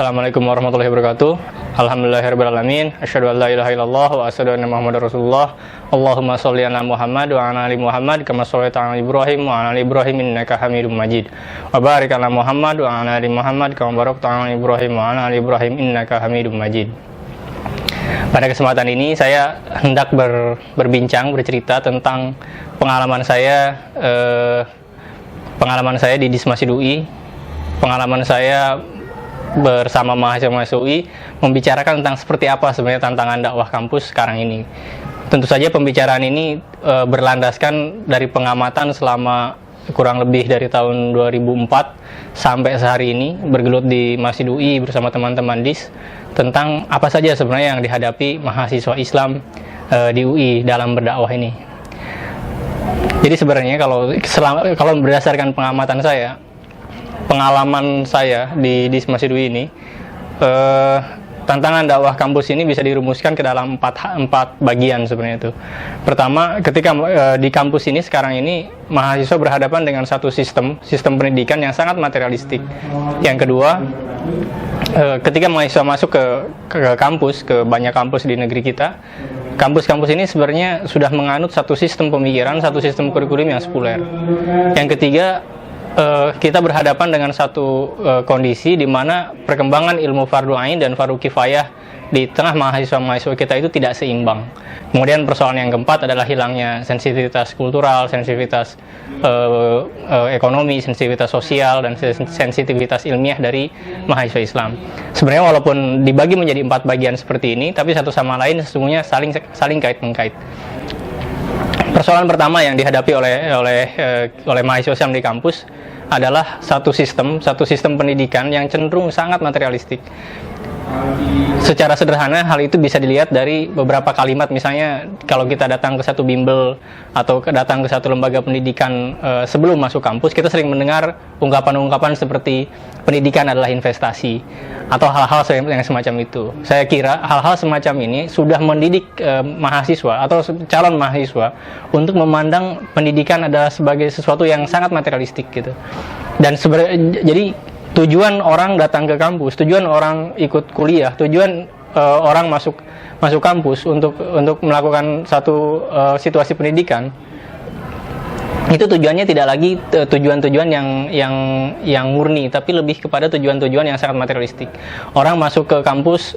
Assalamualaikum warahmatullahi wabarakatuh. Alhamdulillahirabbil alamin. Asyhadu an la ilaha illallah wa asyhadu anna Muhammadar Rasulullah. Allahumma shalli ala Muhammad wa ala ali Muhammad kama shallaita ala Ibrahim wa ala ali Ibrahim innaka Hamidum Majid. Wa barik ala Muhammad wa ala ali Muhammad kama barakta ala Ibrahim wa ala ali Ibrahim innaka Hamidum Majid. Pada kesempatan ini saya hendak berbincang, bercerita tentang pengalaman saya di Dismasjid UI, pengalaman saya bersama mahasiswa UI membicarakan tentang seperti apa sebenarnya tantangan dakwah kampus sekarang ini. Tentu saja pembicaraan ini berlandaskan dari pengamatan selama kurang lebih dari tahun 2004 sampai sehari ini, bergelut di Masjid UI bersama teman-teman DIS tentang apa saja sebenarnya yang dihadapi mahasiswa Islam di UI dalam berdakwah ini. Jadi sebenarnya kalau berdasarkan pengamatan saya, pengalaman saya di Masjid UI ini, tantangan dakwah kampus ini bisa dirumuskan ke dalam empat bagian sebenarnya itu. Pertama, ketika di kampus ini sekarang ini mahasiswa berhadapan dengan satu sistem pendidikan yang sangat materialistik. Yang kedua, ketika mahasiswa masuk ke kampus, ke banyak kampus di negeri kita, kampus-kampus ini sebenarnya sudah menganut satu sistem pemikiran, satu sistem kurikulum yang sekuler. Yang ketiga, kita berhadapan dengan satu kondisi di mana perkembangan ilmu fardu ain dan fardu kifayah di tengah mahasiswa-mahasiswa kita itu tidak seimbang. Kemudian persoalan yang keempat adalah hilangnya sensitivitas kultural, sensitivitas ekonomi, sensitivitas sosial, dan sensitivitas ilmiah dari mahasiswa Islam. Sebenarnya walaupun dibagi menjadi 4 bagian seperti ini, tapi satu sama lain sesungguhnya saling kait-mengkait. Persoalan pertama yang dihadapi oleh mahasiswa Islam di kampus adalah satu sistem pendidikan yang cenderung sangat materialistik. Secara sederhana hal itu bisa dilihat dari beberapa kalimat, misalnya kalau kita datang ke satu bimbel atau datang ke satu lembaga pendidikan sebelum masuk kampus, kita sering mendengar ungkapan-ungkapan seperti pendidikan adalah investasi atau hal-hal yang semacam itu. Saya kira hal-hal semacam ini sudah mendidik mahasiswa atau calon mahasiswa untuk memandang pendidikan adalah sebagai sesuatu yang sangat materialistik gitu. Dan jadi tujuan orang datang ke kampus, tujuan orang ikut kuliah, tujuan orang masuk kampus untuk melakukan satu situasi pendidikan, itu tujuannya tidak lagi tujuan-tujuan yang murni, tapi lebih kepada tujuan-tujuan yang sangat materialistik. Orang masuk ke kampus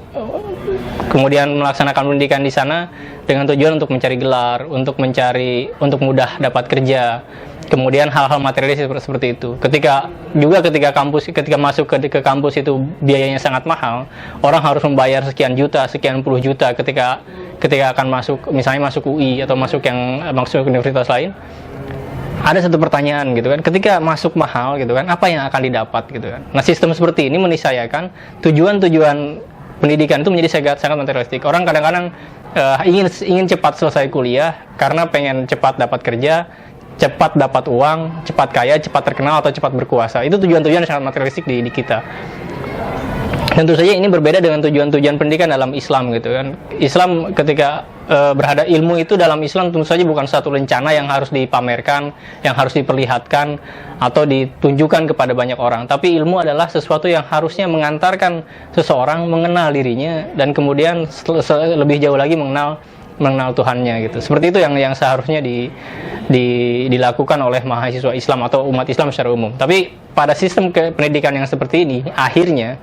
kemudian melaksanakan pendidikan di sana dengan tujuan untuk mencari gelar, untuk mudah dapat kerja. Kemudian hal-hal materialis seperti itu. Ketika masuk ke kampus itu biayanya sangat mahal. Orang harus membayar sekian juta, sekian puluh juta ketika akan misalnya masuk UI atau masuk universitas lain. Ada satu pertanyaan gitu kan, ketika masuk mahal gitu kan, apa yang akan didapat gitu kan. Nah, sistem seperti ini meniscayakan tujuan-tujuan pendidikan itu menjadi sangat materialistik. Orang kadang-kadang ingin cepat selesai kuliah karena pengen cepat dapat kerja, cepat dapat uang, cepat kaya, cepat terkenal, atau cepat berkuasa. Itu tujuan-tujuan yang sangat materialistik di kita. Tentu saja ini berbeda dengan tujuan-tujuan pendidikan dalam Islam gitu kan. Islam ketika ilmu itu dalam Islam tentu saja bukan satu lencana yang harus dipamerkan, yang harus diperlihatkan atau ditunjukkan kepada banyak orang. Tapi ilmu adalah sesuatu yang harusnya mengantarkan seseorang mengenal dirinya dan kemudian lebih jauh lagi mengenal Tuhannya gitu. Seperti itu yang seharusnya dilakukan oleh mahasiswa Islam atau umat Islam secara umum. Tapi pada sistem pendidikan yang seperti ini, akhirnya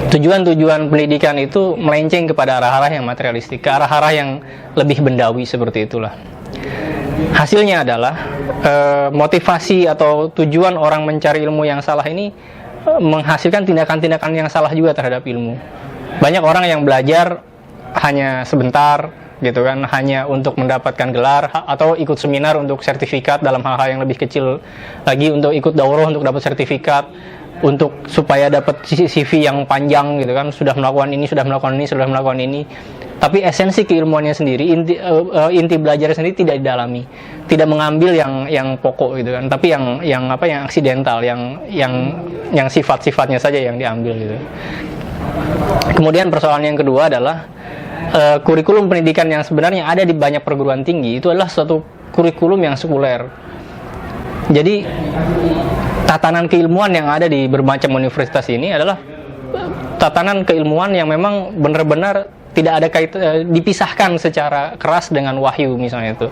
tujuan-tujuan pendidikan itu melenceng kepada arah-arah yang materialistik, ke arah-arah yang lebih bendawi seperti itulah. Hasilnya adalah motivasi atau tujuan orang mencari ilmu yang salah ini menghasilkan tindakan-tindakan yang salah juga terhadap ilmu. Banyak orang yang belajar hanya sebentar gitu kan, hanya untuk mendapatkan gelar atau ikut seminar untuk sertifikat dalam hal-hal yang lebih kecil lagi, untuk ikut daurah untuk dapat sertifikat, untuk supaya dapat CV yang panjang gitu kan, sudah melakukan ini. Tapi esensi keilmuannya sendiri, inti belajarnya sendiri tidak didalami, tidak mengambil yang pokok gitu kan, tapi yang aksidental, yang sifat-sifatnya saja yang diambil gitu. Kemudian persoalan yang kedua adalah kurikulum pendidikan yang sebenarnya ada di banyak perguruan tinggi itu adalah suatu kurikulum yang sekuler. Jadi tatanan keilmuan yang ada di bermacam universitas ini adalah tatanan keilmuan yang memang benar-benar tidak ada dipisahkan secara keras dengan wahyu misalnya itu.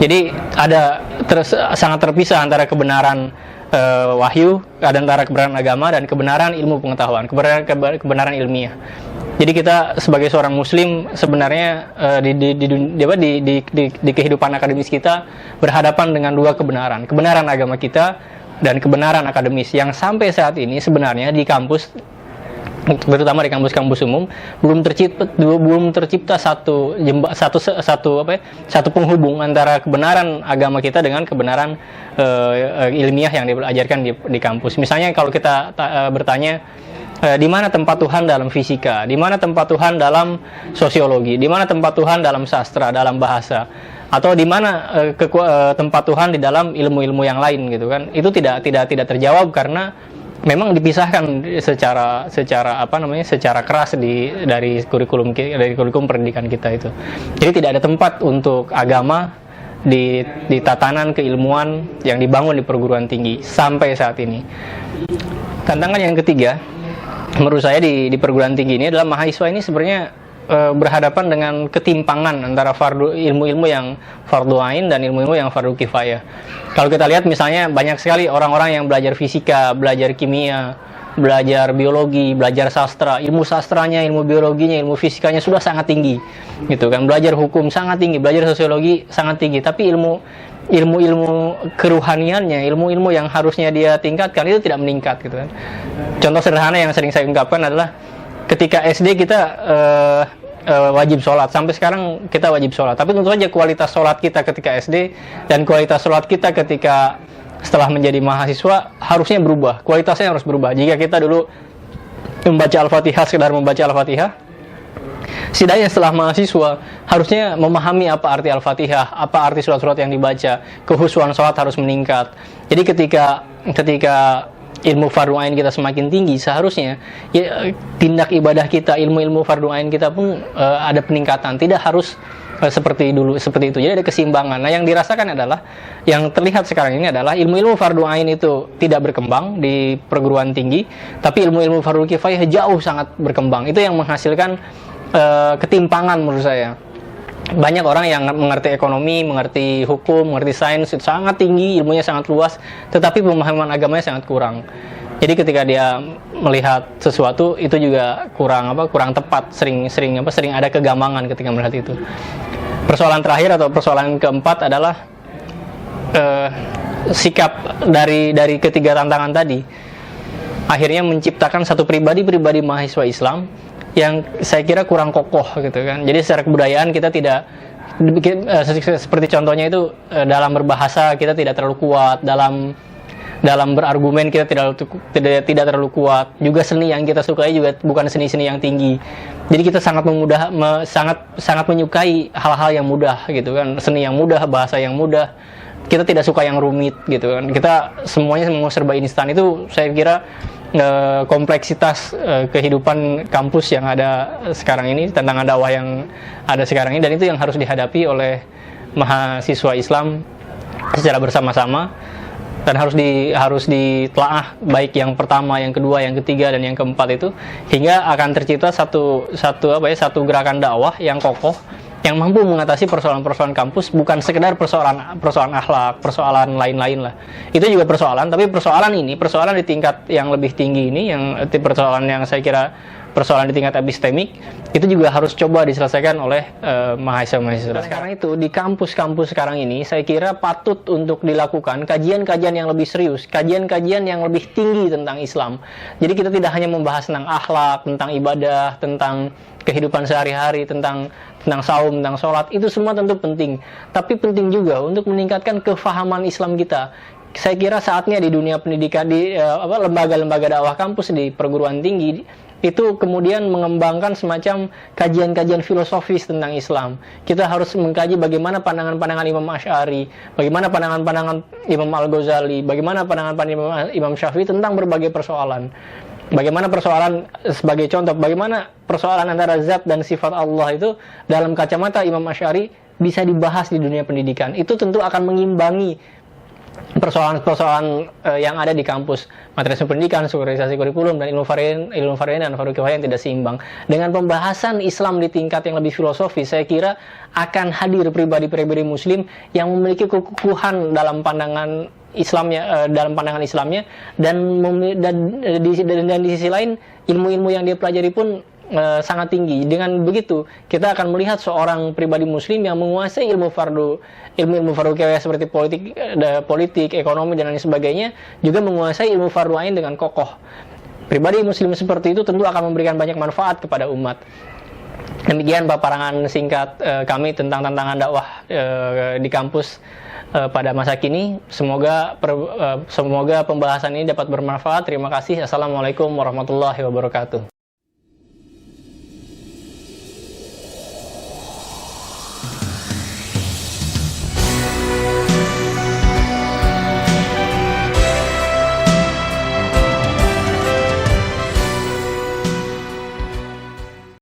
Jadi ada sangat terpisah antara kebenaran wahyu, antara kebenaran agama dan kebenaran ilmu pengetahuan, kebenaran ilmiah. Jadi kita sebagai seorang muslim sebenarnya di kehidupan akademis kita berhadapan dengan dua kebenaran agama kita dan kebenaran akademis yang sampai saat ini sebenarnya di kampus, terutama di kampus-kampus umum, belum tercipta satu penghubung antara kebenaran agama kita dengan kebenaran ilmiah yang diajarkan di kampus. Misalnya kalau kita bertanya, di mana tempat Tuhan dalam fisika, di mana tempat Tuhan dalam sosiologi, di mana tempat Tuhan dalam sastra, dalam bahasa, atau di mana tempat Tuhan di dalam ilmu-ilmu yang lain gitu kan, itu tidak terjawab karena memang dipisahkan secara keras dari kurikulum pendidikan kita itu. Jadi tidak ada tempat untuk agama di tatanan keilmuan yang dibangun di perguruan tinggi sampai saat ini. Tantangan yang ketiga menurut saya di perguruan tinggi ini adalah mahasiswa ini sebenarnya berhadapan dengan ketimpangan antara ilmu-ilmu yang fardu ain dan ilmu-ilmu yang fardu kifayah. Kalau kita lihat misalnya banyak sekali orang-orang yang belajar fisika, belajar kimia, belajar biologi, belajar sastra, ilmu sastranya, ilmu biologinya, ilmu fisikanya sudah sangat tinggi, gitu kan. Belajar hukum sangat tinggi, belajar sosiologi sangat tinggi, tapi ilmu keruhaniannya, ilmu-ilmu yang harusnya dia tingkatkan itu tidak meningkat, gitu kan. Contoh sederhana yang sering saya ungkapkan adalah ketika SD kita wajib sholat, sampai sekarang kita wajib sholat, tapi tentu saja kualitas sholat kita ketika SD dan kualitas sholat kita ketika setelah menjadi mahasiswa harusnya berubah, kualitasnya harus berubah. Jika kita dulu membaca Al-Fatihah sekedar membaca Al-Fatihah, setidaknya setelah mahasiswa harusnya memahami apa arti Al-Fatihah, apa arti surat-surat yang dibaca, kehusuan sholat harus meningkat. Jadi ketika ilmu fardu ain kita semakin tinggi, seharusnya tindak ibadah kita, ilmu-ilmu fardu ain kita pun ada peningkatan. Tidak harus seperti itu. Jadi ada keseimbangan. Nah, yang dirasakan adalah, yang terlihat sekarang ini adalah ilmu-ilmu fardu ain itu tidak berkembang di perguruan tinggi, tapi ilmu-ilmu fardu kifayah jauh sangat berkembang. Itu yang menghasilkan ketimpangan menurut saya. Banyak orang yang mengerti ekonomi, mengerti hukum, mengerti sains itu sangat tinggi, ilmunya sangat luas, tetapi pemahaman agamanya sangat kurang. Jadi ketika dia melihat sesuatu itu juga kurang tepat, sering ada kegambangan ketika melihat itu. Persoalan terakhir atau persoalan keempat adalah sikap dari ketiga tantangan tadi akhirnya menciptakan satu pribadi mahasiswa Islam yang saya kira kurang kokoh, gitu kan. Jadi secara kebudayaan kita tidak, seperti contohnya itu dalam berbahasa kita tidak terlalu kuat, dalam berargumen kita tidak terlalu kuat. Juga seni yang kita sukai juga bukan seni-seni yang tinggi. Jadi kita sangat menyukai hal-hal yang mudah, gitu kan. Seni yang mudah, bahasa yang mudah. Kita tidak suka yang rumit, gitu kan. Kita semuanya mau serba instan. Itu saya kira kompleksitas kehidupan kampus yang ada sekarang ini, tantangan dakwah yang ada sekarang ini, dan itu yang harus dihadapi oleh mahasiswa Islam secara bersama-sama, dan harus ditelaah baik yang pertama, yang kedua, yang ketiga, dan yang keempat itu, hingga akan tercipta satu gerakan dakwah yang kokoh, yang mampu mengatasi persoalan-persoalan kampus, bukan sekedar persoalan akhlak, persoalan lain-lain lah. Itu juga persoalan, tapi persoalan di tingkat yang lebih tinggi ini, yang persoalan yang saya kira persoalan di tingkat epistemik, itu juga harus coba diselesaikan oleh mahasiswa-mahasiswa. Sekarang itu di kampus-kampus sekarang ini, saya kira patut untuk dilakukan kajian-kajian yang lebih serius, kajian-kajian yang lebih tinggi tentang Islam. Jadi kita tidak hanya membahas tentang akhlak, tentang ibadah, tentang kehidupan sehari-hari, tentang saum, tentang sholat, itu semua tentu penting. Tapi penting juga untuk meningkatkan kefahaman Islam kita. Saya kira saatnya di dunia pendidikan, di lembaga-lembaga dakwah kampus di perguruan tinggi, itu kemudian mengembangkan semacam kajian-kajian filosofis tentang Islam. Kita harus mengkaji bagaimana pandangan-pandangan Imam Asy'ari, bagaimana pandangan-pandangan Imam Al-Ghazali, bagaimana pandangan-pandangan Imam Syafi'i tentang berbagai persoalan. Bagaimana persoalan, sebagai contoh, bagaimana persoalan antara zat dan sifat Allah itu dalam kacamata Imam Asy'ari bisa dibahas di dunia pendidikan. Itu tentu akan mengimbangi persoalan-persoalan yang ada di kampus, materialisme pendidikan, sekularisasi kurikulum, dan ilmu varian dan fardu kifayah yang tidak seimbang. Dengan pembahasan Islam di tingkat yang lebih filosofis, saya kira akan hadir pribadi-pribadi Muslim yang memiliki kekukuhan dalam pandangan Islamnya, dan di sisi lain ilmu-ilmu yang dia pelajari pun sangat tinggi. Dengan begitu, kita akan melihat seorang pribadi Muslim yang menguasai ilmu fardu kifayah seperti politik, ekonomi, dan lain sebagainya, juga menguasai ilmu fardu ain dengan kokoh. Pribadi Muslim seperti itu tentu akan memberikan banyak manfaat kepada umat. Demikian paparan singkat kami tentang tantangan dakwah di kampus pada masa kini. Semoga pembahasan ini dapat bermanfaat. Terima kasih. Assalamualaikum warahmatullahi wabarakatuh.